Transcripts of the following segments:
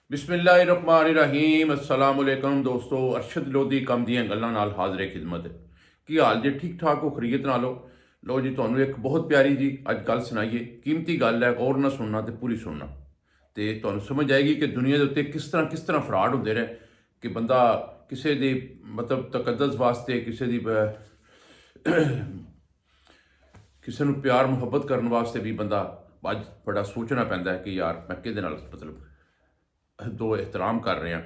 बिस्मिल्लाहिर्रहमानिर्रहीम अस्सलाम वालेकुम दोस्तों। अरशद लोधी कम ਦੀਆਂ ਗੱਲਾਂ ਨਾਲ ਹਾਜ਼ਰ ਖਿਦਮਤ। ਕੀ ਹਾਲ ਜੇ? ਠੀਕ ਠਾਕ ਹੋ? ਖਰੀਅਤ ਨਾਲ ਹੋ? ਲਓ ਜੀ, ਤੁਹਾਨੂੰ ਇੱਕ ਬਹੁਤ ਪਿਆਰੀ ਜੀ ਅੱਜ ਗੱਲ ਸੁਣਾਈਏ। ਕੀਮਤੀ ਗੱਲ ਹੈ, ਗੌਰ ਨਾਲ ਸੁਣਨਾ ਤੇ ਪੂਰੀ ਸੁਣਨਾ ਤੇ ਤੁਹਾਨੂੰ ਸਮਝ ਆਏਗੀ ਕਿ ਦੁਨੀਆ ਦੇ ਉੱਤੇ ਕਿਸ ਤਰ੍ਹਾਂ ਫਰਾਡ ਹੁੰਦੇ ਨੇ ਕਿ ਬੰਦਾ ਕਿਸੇ ਦੀ ਮਤਲਬ ਤਕੱਦਸ ਵਾਸਤੇ ਕਿਸੇ ਨੂੰ ਪਿਆਰ ਮੁਹੱਬਤ ਕਰਨ ਵਾਸਤੇ ਵੀ ਬੰਦਾ ਅੱਜ ਬੜਾ ਸੋਚਣਾ ਪੈਂਦਾ ਹੈ ਕਿ ਯਾਰ ਮੈਂ ਕਿਹਦੇ ਨਾਲ ਮਤਲਬ ਦੋ एहतराम कर रहे हैं।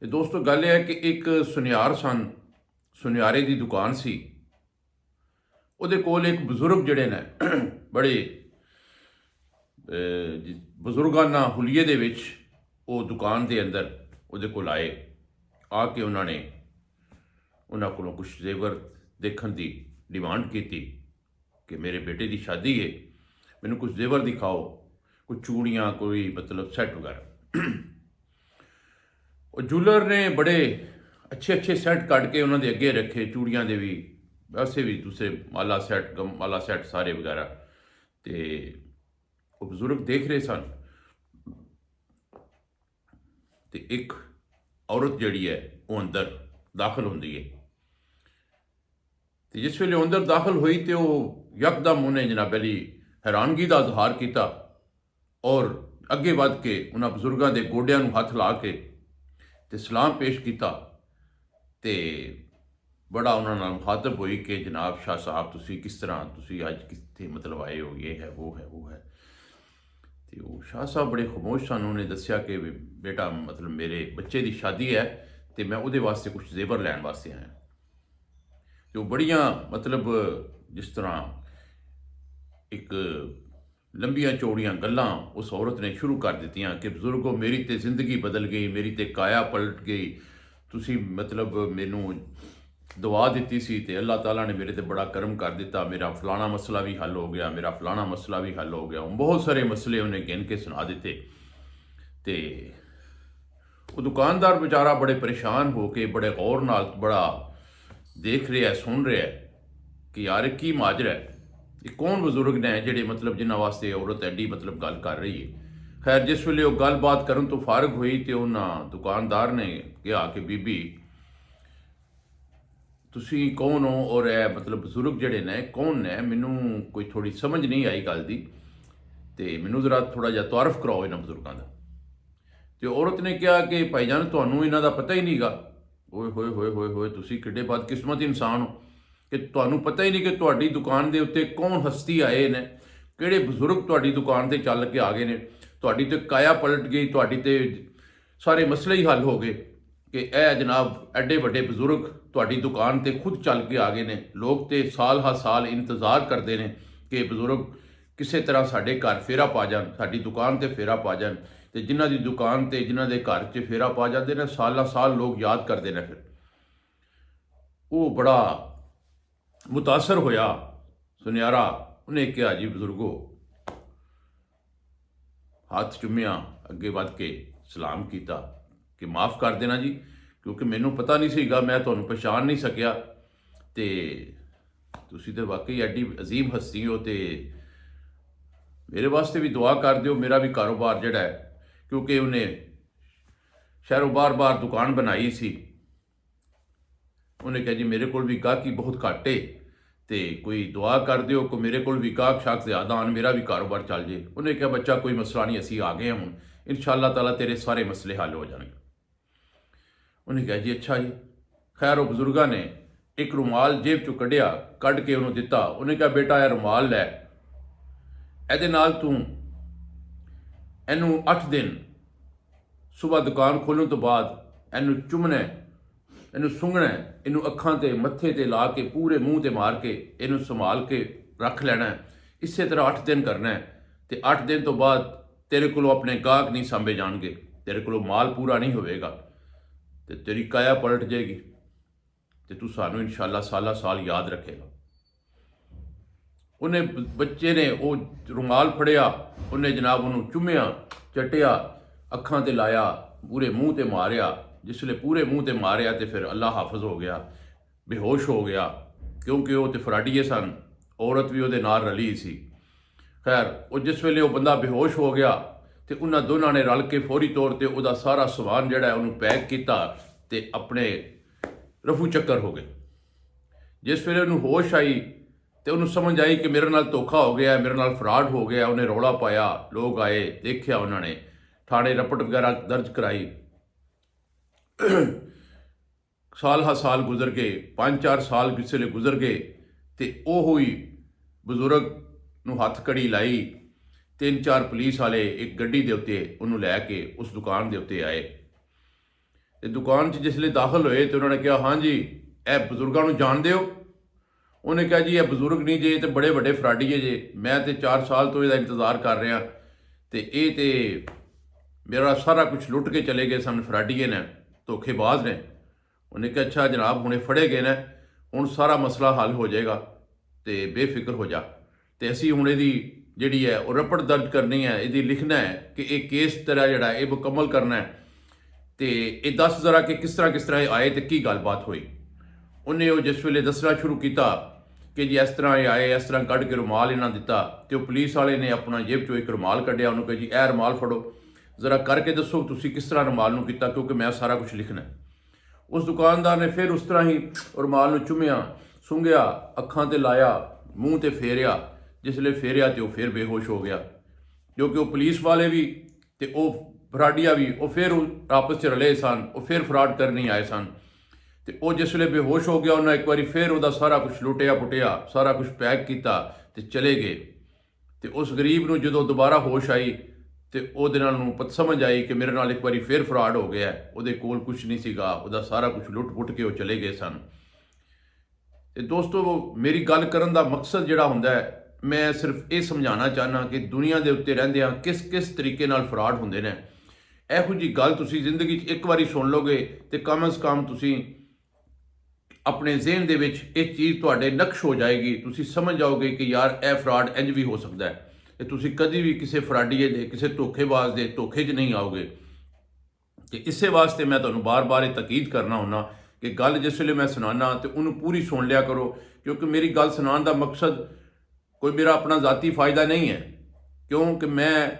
दोस्तों गल है कि एक सुनियार सुनियारे की दुकान सी, उहदे कोल एक बजुर्ग जिहड़े ने बड़े बजुर्गाना हुलिये दे विच वो दुकान के अंदर उहदे कोल आए। आके उन्होंने कोलों कुछ जेवर देखने की डिमांड की कि मेरे बेटे की शादी है, मैनू कुछ जेवर दिखाओ, कुछ चूड़ियाँ, कोई मतलब सैट वगैरह। और जूलर ने बड़े अच्छे सैट कट के उन्होंने अगे रखे, चूड़ियाँ के भी, वैसे भी दूसरे माला सैट, गम माला सैट सारे वगैरह। तो वो बजुर्ग देख रहे सन तो एक औरत जिहड़ी है वो अंदर दाखिल होंदी है। तो जिस वेले अंदर दाखिल हुई तो यकदम उन्हें जनाब अली हैरानगी का इजहार किया और अगे वध के उन्होंने बजुर्गों के गोडियां नूं हथ ला के ते सलाम पेश किया। तो बड़ा उन्होंने मुखातब हुई कि जनाब शाह साहब तुसी किस तरह, तुसी अज कित्थे मतलब आए हो, ये है वो है वो है। तो वो शाह साहब बड़े खामोश सन। उन्होंने दसिया कि बेटा मतलब मेरे बच्चे की शादी है तो मैं उहदे वास्ते कुछ जेवर लैन वास्ते आया। तो बड़ियाँ मतलब जिस तरह एक लंबियां चौड़ियां गल्लां उस औरत ने शुरू कर दित्तियां कि बजुर्गो मेरी तो जिंदगी बदल गई, मेरी तो काया पलट गई, तुसी मतलब मैनू दुआ दी सी तो अल्लाह ताला ने मेरे ते बड़ा करम कर दिता, मेरा फलाना मसला भी हल हो गया, मेरा फलाना मसला भी हल हो गया। बहुत सारे मसले उन्हें गिन के सुना दिते। तो वो दुकानदार बेचारा बड़े परेशान हो के बड़े गौर नाल बड़ा देख रहा है, सुन रहा है कि यार की माजरा है, ये कौन बजुर्ग ने जिहड़े मतलब जिन्हां वास्ते औरत एडी मतलब गल कर रही है। खैर जिस वेले वो गलबात करन तो फारग हुई तो उन्होंने दुकानदार ने कहा कि बीबी तुसी कौन हो और मतलब बजुर्ग जिहड़े ने कौन ने, मैनू कोई थोड़ी समझ नहीं आई गल दी, तो मैनू जरा थोड़ा जिहा तारफ कराओ इन्हां बजुर्गों का। तो औरत ने कहा कि भाईजान तुहानू इन्हां दा पता ही नहीं गा। ओए होए होए होए होए तुसी किड्डे बदकिस्मत इंसान हो कि तुहानू पता ही नहीं कि तुहाडी दुकान के उत्ते कौन हस्ती आए ने, किहड़े बजुर्ग तुहाडी दुकान ते चल के आ गए ने। तुहाडी ते काया पलट गई, तुहाडी ते सारे मसले ही हल हो गए कि ए जनाब एडे वड्डे बजुर्ग तुहाडी दुकान ते खुद चल के आ गए ने। लोग तो साल हा साल इंतज़ार करते हैं कि बजुर्ग किसी तरह साडे घर फेरा पा जान, साडी दुकान ते फेरा पा जान। तो जिन्हां दी दुकान ते जिन्हां दे घर च फेरा पा जाते हैं साल साल लोग याद करते हैं। फिर वो बड़ा मुतासर होया सुनियारा। उन्हें कहा जी बजुर्गो, हाथ चुमिया, अगे वध के सलाम किया कि माफ़ कर देना जी, क्योंकि मैनू पता नहीं सीगा, मैं तुहानू पहचान नहीं सकिया। तो तुसी तो वाकई एडी अजीम हस्ती हो, तो मेरे वास्ते भी दुआ कर दिओ, मेरा भी कारोबार जिहड़ा है, क्योंकि उन्हें शहरों बार बार दुकान बनाई सी। उन्हें कहा जी मेरे को भी गाहकी बहुत घट है, तो कोई दुआ कर दिओ को मेरे को भी गाहक शाक ज़्यादा आन, मेरा भी कारोबार चल जाए। उन्हें कहा बच्चा कोई मसला नहीं, असी आ गए हैं हूँ, इंशाअल्लाह ताला तेरे सारे मसले हल हो जाएंगे। उन्हें कहा जी अच्छा जी। खैर वो बजुर्गों ने एक रुमाल जेब चो कढ़िया, कढ़ के उन्होंने दिता। उन्हें कहा बेटा यह रुमाल लै, ਇਹਦੇ ਨਾਲ तू ਇਹਨੂੰ 8 दिन सुबह दुकान खोलने तो बाद ਇਹਨੂੰ ਚੁੰਮਣਾ, ਇਹਨੂੰ ਸੁੰਘਣਾ, ਇਹਨੂੰ ਅੱਖਾਂ ਤੇ ਮੱਥੇ ਤੇ ਲਾ ਕੇ पूरे मूँह ਤੇ मार के ਇਹਨੂੰ संभाल के रख लेना है। इस तरह 8 दिन करना है। तो 8 दिन तो बाद तेरे को अपने गाहक नहीं सांभे जाएंगे, तेरे को माल पूरा नहीं होएगा, तो तेरी काया पलट जाएगी, तो तू सानू इंशाअल्लाह साला साल याद रखेगा। उन्हें बच्चे ने वो रुमाल फड़िया, उन्हें जनाब उन्होंने चुमिया, चटिया, अखां ते लाया, पूरे मूँह ते मारिया। जिसले पूरे मूँह ते मारिया तो फिर अल्लाह हाफिज हो गया, बेहोश हो गया, क्योंकि वो तो फराडिए सन, औरत भी वो नाल रली सी। खैर वो जिस वेले वो बंदा बेहोश हो गया ਤੇ ਉਹਨਾਂ ਦੋਨਾਂ ਨੇ ਰਲ ਕੇ ਫੌਰੀ ਤੌਰ ਤੇ ਉਹਦਾ ਸਾਰਾ ਸਮਾਨ ਜਿਹੜਾ ਉਹਨੂੰ ਪੈਕ ਕੀਤਾ ਤੇ ਆਪਣੇ ਰਫੂ ਚੱਕਰ ਹੋ ਗਏ। ਜਿਸ ਵੇਲੇ ਉਹਨੂੰ ਹੋਸ਼ ਆਈ ਤੇ ਉਹਨੂੰ ਸਮਝ ਆਈ ਕਿ ਮੇਰੇ ਨਾਲ ਧੋਖਾ ਹੋ ਗਿਆ, ਮੇਰੇ ਨਾਲ ਫਰਾਡ ਹੋ ਗਿਆ, ਉਹਨੇ ਰੌਲਾ ਪਾਇਆ, ਲੋਕ ਆਏ, ਦੇਖਿਆ, ਉਹਨਾਂ ਨੇ ਥਾਣੇ ਰਿਪੋਰਟ ਵਗੈਰਾ ਦਰਜ ਕਰਾਈ। ਸਾਲ ਗੁਜ਼ਰ ਗਏ, 5-4 ਸਾਲ ਕਿਸੇ ਵੇਲੇ ਗੁਜ਼ਰ ਗਏ ਤੇ ਉਹ ਹੀ ਬਜ਼ੁਰਗ ਨੂੰ ਹੱਥ ਕੜੀ ਲਾਈ। 3-4 ਪੁਲਿਸ ਵਾਲੇ ਇੱਕ ਗੱਡੀ ਦੇ ਉੱਤੇ ਉਹਨੂੰ ਲੈ ਕੇ ਉਸ ਦੁਕਾਨ ਦੇ ਉੱਤੇ ਆਏ ਤੇ ਦੁਕਾਨ 'ਚ ਜਿਸ ਵੇਲੇ ਦਾਖਲ ਹੋਏ ਤੇ ਉਹਨਾਂ ਨੇ ਕਿਹਾ, ਹਾਂਜੀ ਇਹ ਬਜ਼ੁਰਗਾਂ ਨੂੰ ਜਾਣਦੇ ਹੋ? ਉਹਨੇ ਕਿਹਾ, ਜੀ ਇਹ ਬਜ਼ੁਰਗ ਨਹੀਂ ਜੇ, ਤੇ ਬੜੇ ਵੱਡੇ ਫਰਾਡੀਏ ਜੇ, ਮੈਂ ਤੇ 4 ਸਾਲ ਤੋਂ ਇਹਦਾ ਇੰਤਜ਼ਾਰ ਕਰ ਰਿਹਾ ਤੇ ਇਹ ਤੇ ਮੇਰਾ ਸਾਰਾ ਕੁਝ ਲੁੱਟ ਕੇ ਚਲੇ ਗਏ ਸਨ, ਫਰਾਡੀਏ ਨੇ, ਧੋਖੇਬਾਜ਼ ਨੇ। ਉਹਨੇ ਕਿਹਾ, ਅੱਛਾ ਜਨਾਬ, ਹੁਣੇ ਫੜੇ ਗਏ ਨੇ, ਹੁਣ ਸਾਰਾ ਮਸਲਾ ਹੱਲ ਹੋ ਜਾਏਗਾ ਤੇ ਬੇਫਿਕਰ ਹੋ ਜਾ, ਤੇ ਅਸੀਂ ਹੁਣ ਇਹਦੀ ਜਿਹੜੀ ਹੈ ਉਹ ਰਿਪੋਰਟ ਦਰਜ ਕਰਨੀ ਹੈ, ਇਹਦੀ ਲਿਖਣਾ ਹੈ ਕਿ ਇਹ ਕੇਸ ਤੇਰਾ ਜਿਹੜਾ ਇਹ ਮੁਕੰਮਲ ਕਰਨਾ ਹੈ, ਤੇ ਇਹ ਦੱਸ ਜ਼ਰਾ ਕਿ ਕਿਸ ਤਰ੍ਹਾਂ ਇਹ ਆਏ ਤੇ ਕੀ ਗੱਲਬਾਤ ਹੋਈ। ਉਹਨੇ ਉਹ ਜਿਸ ਵੇਲੇ ਦੱਸਣਾ ਸ਼ੁਰੂ ਕੀਤਾ ਕਿ ਜੀ ਇਸ ਤਰ੍ਹਾਂ ਇਹ ਆਏ, ਇਸ ਤਰ੍ਹਾਂ ਕੱਢ ਕੇ ਰੁਮਾਲ ਇਹਨਾਂ ਦਿੱਤਾ, ਤੇ ਉਹ ਪੁਲਿਸ ਵਾਲੇ ਨੇ ਆਪਣਾ ਜੇਬ 'ਚੋਂ ਇੱਕ ਰੁਮਾਲ ਕੱਢਿਆ, ਉਹਨੂੰ ਕਿਹਾ, ਜੀ ਇਹ ਰੁਮਾਲ ਫੜੋ, ਜ਼ਰਾ ਕਰਕੇ ਦੱਸੋ ਤੁਸੀਂ ਕਿਸ ਤਰ੍ਹਾਂ ਰੁਮਾਲ ਨੂੰ ਕੀਤਾ, ਕਿਉਂਕਿ ਮੈਂ ਸਾਰਾ ਕੁਝ ਲਿਖਣਾ। ਉਸ ਦੁਕਾਨਦਾਰ ਨੇ ਫਿਰ ਉਸ ਤਰ੍ਹਾਂ ਹੀ ਰੁਮਾਲ ਨੂੰ ਚੁੰਮਿਆ, ਸੁੰਘਿਆ, ਅੱਖਾਂ ਤੇ ਲਾਇਆ, ਮੂੰਹ ਤੇ ਫੇਰਿਆ। ਜਿਸ ਵੇਲੇ ਫੇਰਿਆ ਤੇ ਉਹ ਫਿਰ ਬੇਹੋਸ਼ ਹੋ ਗਿਆ, ਕਿਉਂਕਿ ਉਹ ਪੁਲਿਸ ਵਾਲੇ ਵੀ ਤੇ ਉਹ ਫਰਾਡੀਆ ਵੀ ਉਹ ਫਿਰ ਆਪਸ 'ਚ ਰਲੇ ਸਨ, ਉਹ ਫਿਰ ਫਰਾਡ ਕਰਨ ਹੀ ਆਏ ਸਨ। ਤੇ ਉਹ ਜਿਸ ਵੇਲੇ ਬੇਹੋਸ਼ ਹੋ ਗਿਆ, ਉਹਨਾਂ ਇੱਕ ਵਾਰੀ ਫਿਰ ਉਹਦਾ ਸਾਰਾ ਕੁਝ ਲੁੱਟਿਆ ਪੁੱਟਿਆ, ਸਾਰਾ ਕੁਝ ਪੈਕ ਕੀਤਾ ਤੇ ਚਲੇ ਗਏ। ਤੇ ਉਸ ਗਰੀਬ ਨੂੰ ਜਦੋਂ ਦੁਬਾਰਾ ਹੋਸ਼ ਆਈ ਤੇ ਉਹਦੇ ਨਾਲ ਨੂੰ ਸਮਝ ਆਈ ਕਿ ਮੇਰੇ ਨਾਲ ਇੱਕ ਵਾਰੀ ਫਿਰ ਫਰਾਡ ਹੋ ਗਿਆ, ਉਹਦੇ ਕੋਲ ਕੁਝ ਨਹੀਂ ਸੀਗਾ, ਉਹਦਾ ਸਾਰਾ ਕੁਝ ਲੁੱਟ ਪੁੱਟ ਕੇ ਉਹ ਚਲੇ ਗਏ ਸਨ। ਤੇ ਦੋਸਤੋ, ਮੇਰੀ ਗੱਲ ਕਰਨ ਦਾ ਮਕਸਦ ਜਿਹੜਾ ਹੁੰਦਾ ਹੈ, ਮੈਂ ਸਿਰਫ ਇਹ ਸਮਝਾਉਣਾ ਚਾਹੁੰਦਾ ਕਿ ਦੁਨੀਆ ਦੇ ਉੱਤੇ ਰਹਿੰਦਿਆਂ ਕਿਸ ਤਰੀਕੇ ਨਾਲ ਫਰਾਡ ਹੁੰਦੇ ਨੇ। ਇਹੋ ਜਿਹੀ ਗੱਲ ਤੁਸੀਂ ਜ਼ਿੰਦਗੀ 'ਚ ਇੱਕ ਵਾਰੀ ਸੁਣ ਲਓਗੇ ਤੇ ਕਮ ਅਜ਼ ਕਮ ਤੁਸੀਂ ਆਪਣੇ ਜ਼ਿਹਨ ਦੇ ਵਿੱਚ ਇਹ ਚੀਜ਼ ਤੁਹਾਡੇ ਨਕਸ਼ ਹੋ ਜਾਏਗੀ, ਤੁਸੀਂ ਸਮਝ ਜਾਓਗੇ ਕਿ ਯਾਰ ਇਹ ਫਰਾਡ ਇੰਜ ਵੀ ਹੋ ਸਕਦਾ ਹੈ, ਤੇ ਤੁਸੀਂ ਕਦੀ ਵੀ ਕਿਸੇ ਫਰਾਡੀਏ ਦੇ, ਕਿਸੇ ਧੋਖੇਬਾਜ਼ ਦੇ ਧੋਖੇ 'ਚ ਨਹੀਂ ਆਓਗੇ। ਤੇ ਇਸੇ ਵਾਸਤੇ ਮੈਂ ਤੁਹਾਨੂੰ ਬਾਰ-ਬਾਰ ਇਹ ਤਾਕੀਦ ਕਰਨਾ ਹੁੰਦਾ ਕਿ ਗੱਲ ਜਿਸ ਵੇਲੇ ਮੈਂ ਸੁਣਾਉਣਾ ਤੇ ਉਹਨੂੰ ਪੂਰੀ ਸੁਣ ਲਿਆ ਕਰੋ, ਕਿਉਂਕਿ ਮੇਰੀ ਗੱਲ ਸੁਣਾਉਣ ਦਾ ਮਕਸਦ ਕੋਈ ਮੇਰਾ ਆਪਣਾ ਜ਼ਾਤੀ ਫਾਇਦਾ ਨਹੀਂ ਹੈ, ਕਿਉਂਕਿ ਮੈਂ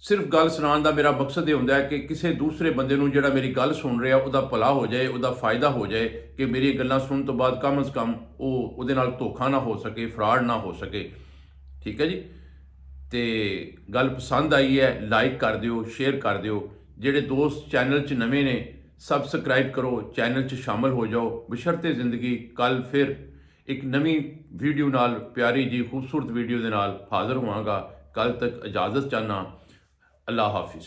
ਸਿਰਫ ਗੱਲ ਸੁਣਾਉਣ ਦਾ ਮੇਰਾ ਮਕਸਦ ਇਹ ਹੁੰਦਾ ਹੈ ਕਿ ਕਿਸੇ ਦੂਸਰੇ ਬੰਦੇ ਨੂੰ ਜਿਹੜਾ ਮੇਰੀ ਗੱਲ ਸੁਣ ਰਿਹਾ ਉਹਦਾ ਭਲਾ ਹੋ ਜਾਏ, ਉਹਦਾ ਫਾਇਦਾ ਹੋ ਜਾਏ, ਕਿ ਮੇਰੀ ਗੱਲਾਂ ਸੁਣਨ ਤੋਂ ਬਾਅਦ ਕਮ ਅਜ਼ ਕਮ ਉਹਦੇ ਨਾਲ ਧੋਖਾ ਨਾ ਹੋ ਸਕੇ, ਫਰਾਡ ਨਾ ਹੋ ਸਕੇ। ਠੀਕ ਹੈ ਜੀ। ਤੇ ਗੱਲ ਪਸੰਦ ਆਈ ਹੈ, ਲਾਈਕ ਕਰ ਦਿਓ, ਸ਼ੇਅਰ ਕਰ ਦਿਓ। ਜਿਹੜੇ ਦੋਸਤ ਚੈਨਲ 'ਚ ਨਵੇਂ ਨੇ, ਸਬਸਕ੍ਰਾਈਬ ਕਰੋ, ਚੈਨਲ 'ਚ ਸ਼ਾਮਲ ਹੋ ਜਾਓ। ਬਸ਼ਰਤੇ ਜ਼ਿੰਦਗੀ, ਕੱਲ ਫਿਰ ਇੱਕ ਨਵੀਂ ਵੀਡੀਓ ਨਾਲ, ਪਿਆਰੀ ਜੀ ਖੂਬਸੂਰਤ ਵੀਡੀਓ ਦੇ ਨਾਲ ਹਾਜ਼ਰ ਹੋਵਾਂਗਾ। ਕੱਲ ਤੱਕ ਇਜਾਜ਼ਤ ਚਾਹੁੰਦਾ। ਅੱਲਾ ਹਾਫਿਜ਼।